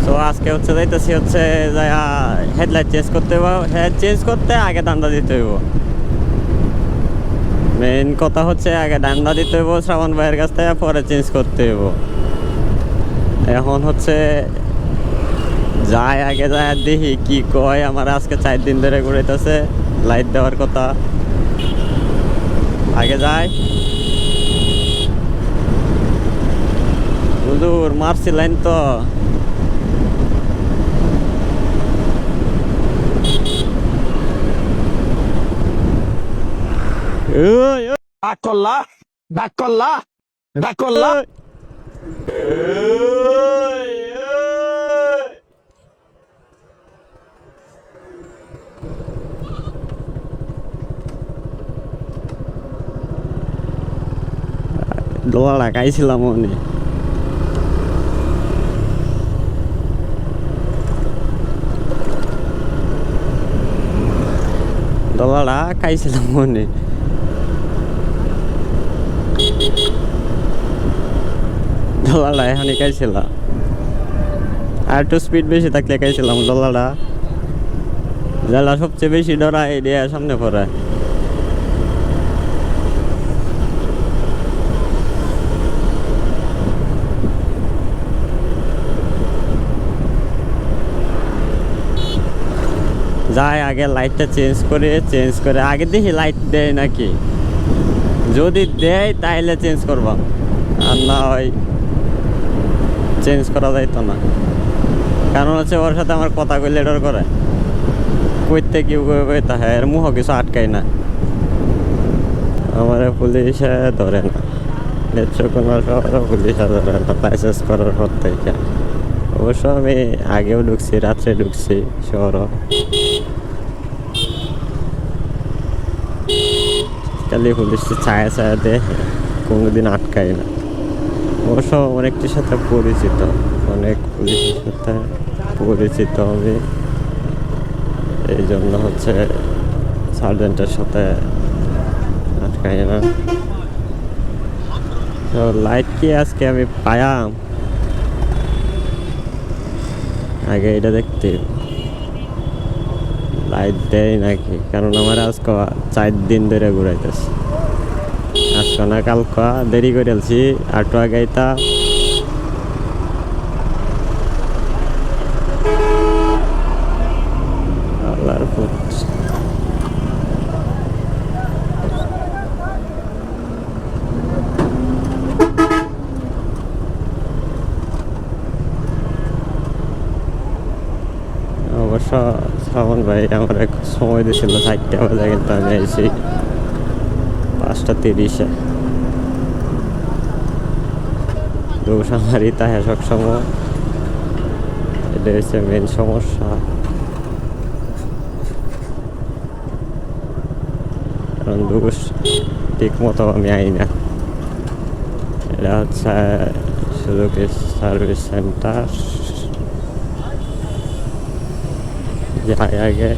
তো আজকে হচ্ছে যাইতেছি হচ্ছে হেডলাইট চেঞ্জ করতে হইব। হেড চেঞ্জ করতে আগে দান্দা দিতে হইব। মেইন কথা হচ্ছে আগে দান্দা দিতে হইব শ্রাবণ ভাইয়ের কাছ থেকে, পরে চেঞ্জ করতে হইব। এখন হচ্ছে আগে যায় দেখি কি কয়। আমার আজকে 4 দিন ধরে ঘুরাইতেছে লাইট দেওয়ার কথা। আগে যায় হুজুর মারছি লাইন তো। দোলা লাগাইছিলাম মনে, দোলাটা খাইছিলাম মনে। দোলাটা এখনই খাইছিলাম, আর একটু স্পিড বেশি থাকলে খাইছিলাম দোলাটা। জেলা সবচেয়ে বেশি ডরা এরিয়া সামনে পড়ে। যাই আগে লাইটটা চেঞ্জ করে আগে দেখি লাইট দেয় নাকি। যদি দেয় তাহলে চেঞ্জ করবো, আর না হয় চেঞ্জ করা যাইতো না। কারণ হচ্ছে ওর সাথে আমার কথা কইলে ডর করে, কইতে কেউ কই তাহে এর মুখ কিছু আটকাই না। আমার পুলিশে ধরে না, নেত্রকোনা শহরে পুলিশে ধরে না লাইসেন্স করার পর থেকে। অবশ্য আমি আগেও ঢুকছি, রাত্রে ঢুকছি শহর। খালি পুলিশ ছায়া ছায়া দেয়, কোনোদিন আটকাই না। অবশ্য অনেকটির সাথে পরিচিত, অনেক পুলিশের সাথে পরিচিত আমি। এই জন্য হচ্ছে সার্জেন্টের সাথে আটকাই না। তো লাইট কি আজকে আমি পায়াম, আগে এটা দেখতে লাইট দেয় নাকি। কারণ আমার আজকে 4 দিন ধরে ঘুরাইতেছে। আজকে না কালকা দেরি করে আলছি, আটো আগাইতা আল্লাহর পুত। অবশ্য শ্রাবণ ভাই আমার এক সময় দিয়েছিল 4টা বাজে, কিন্তু আমি আইছি 5টা 30-এ। দৌসামারি তাহে সবসময়, এটা হচ্ছে মেন সমস্যা। কারণ দোষ ঠিক মতো আমি আই না। এটা হচ্ছে সুজুকি সার্ভিস সেন্টার। যাই আগে